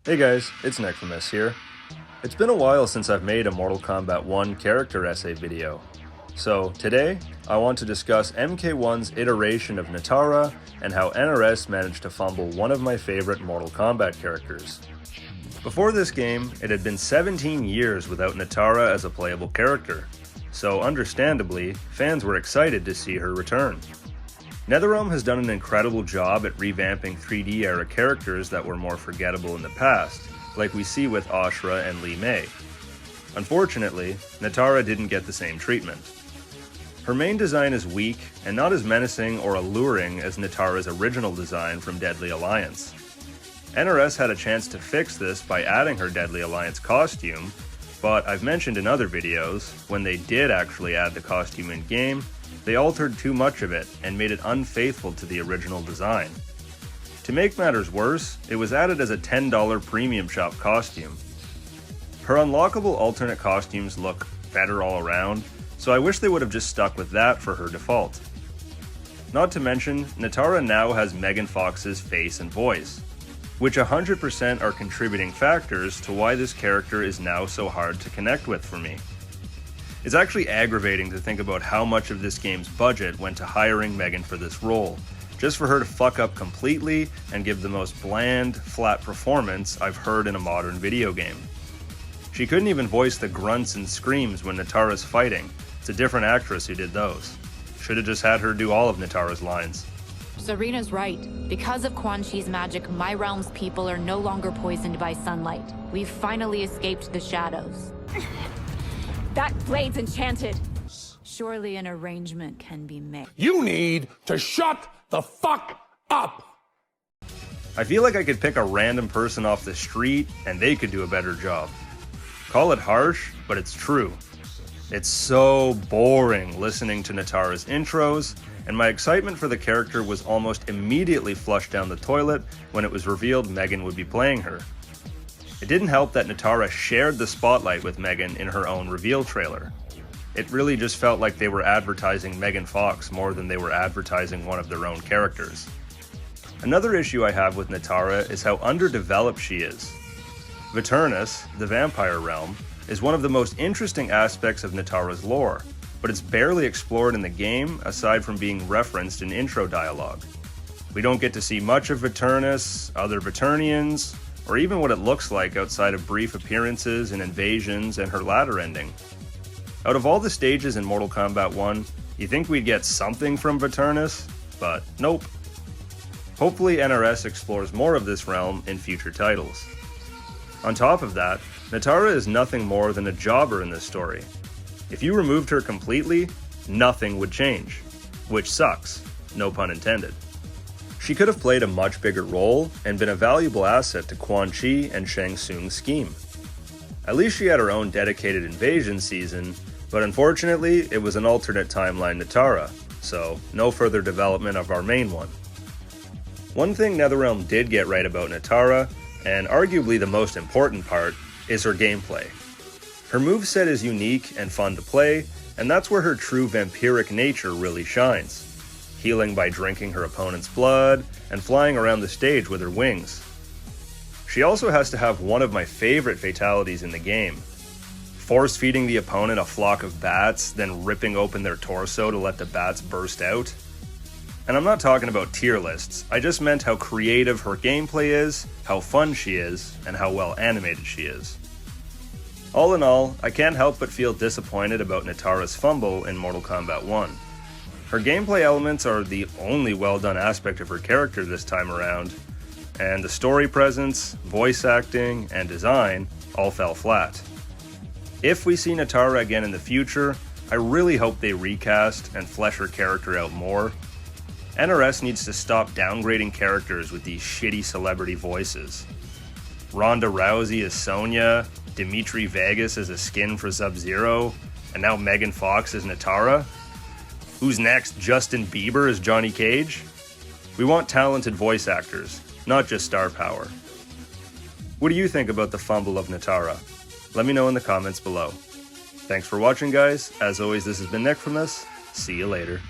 Hey guys, it's MK1 here. It's been a while since I've made a Mortal Kombat 1 character essay video. So today, I want to discuss MK1's iteration of Nitara and how NRS managed to fumble one of my favorite Mortal Kombat characters. Before this game, it had been 17 years without Nitara as a playable character, so understandably, fans were excited to see her return. NetherRealm has done an incredible job at revamping 3D era characters that were more forgettable in the past, like we see with Ashra and Li Mei. Unfortunately, Nitara didn't get the same treatment. Her main design is weak and not as menacing or alluring as Nitara's original design from Deadly Alliance. NRS had a chance to fix this by adding her Deadly Alliance costume, but I've mentioned in other videos, when they did actually add the costume in-game, they altered too much of it and made it unfaithful to the original design. To make matters worse, it was added as a $10 premium shop costume. Her unlockable alternate costumes look better all around, so I wish they would have just stuck with that for her default. Not to mention, Nitara now has Megan Fox's face and voice, which 100% are contributing factors to why this character is now so hard to connect with for me. It's actually aggravating to think about how much of this game's budget went to hiring Megan for this role, just for her to fuck up completely and give the most bland, flat performance I've heard in a modern video game. She couldn't even voice the grunts and screams when Nitara's fighting. It's a different actress who did those. Should have just had her do all of Nitara's lines. Serena's right. Because of Quan Chi's magic, my realm's people are no longer poisoned by sunlight. We've finally escaped the shadows. That blade's enchanted. Surely an arrangement can be made. You need to shut the fuck up! I feel like I could pick a random person off the street and they could do a better job. Call it harsh, but it's true. It's so boring listening to Nitara's intros, and my excitement for the character was almost immediately flushed down the toilet when it was revealed Megan would be playing her. It didn't help that Nitara shared the spotlight with Megan in her own reveal trailer. It really just felt like they were advertising Megan Fox more than they were advertising one of their own characters. Another issue I have with Nitara is how underdeveloped she is. Viternus, the vampire realm, is one of the most interesting aspects of Nitara's lore, but it's barely explored in the game aside from being referenced in intro dialogue. We don't get to see much of Viternus, other Viturnians, or even what it looks like outside of brief appearances and invasions and her ladder ending. Out of all the stages in Mortal Kombat 1, you think we'd get something from Viternus, but nope. Hopefully NRS explores more of this realm in future titles. On top of that, Nitara is nothing more than a jobber in this story. If you removed her completely, nothing would change, which sucks, no pun intended. She could have played a much bigger role and been a valuable asset to Quan Chi and Shang Tsung's scheme. At least she had her own dedicated invasion season, but unfortunately it was an alternate timeline Nitara, so no further development of our main one. One thing NetherRealm did get right about Nitara, and arguably the most important part, is her gameplay. Her moveset is unique and fun to play, and that's where her true vampiric nature really shines. Healing by drinking her opponent's blood, and flying around the stage with her wings. She also has to have one of my favorite fatalities in the game. Force-feeding the opponent a flock of bats, then ripping open their torso to let the bats burst out. And I'm not talking about tier lists, I just meant how creative her gameplay is, how fun she is, and how well animated she is. All in all, I can't help but feel disappointed about Nitara's fumble in Mortal Kombat 1. Her gameplay elements are the only well-done aspect of her character this time around, and the story presence, voice acting, and design all fell flat. If we see Nitara again in the future, I really hope they recast and flesh her character out more. NRS needs to stop downgrading characters with these shitty celebrity voices. Ronda Rousey as Sonya, Dimitri Vegas as a skin for Sub-Zero, and now Megan Fox as Nitara? Who's next, Justin Bieber as Johnny Cage? We want talented voice actors, not just star power. What do you think about the Fumble of Nitara? Let me know in the comments below. Thanks for watching, guys. As always, this has been MK1. See you later.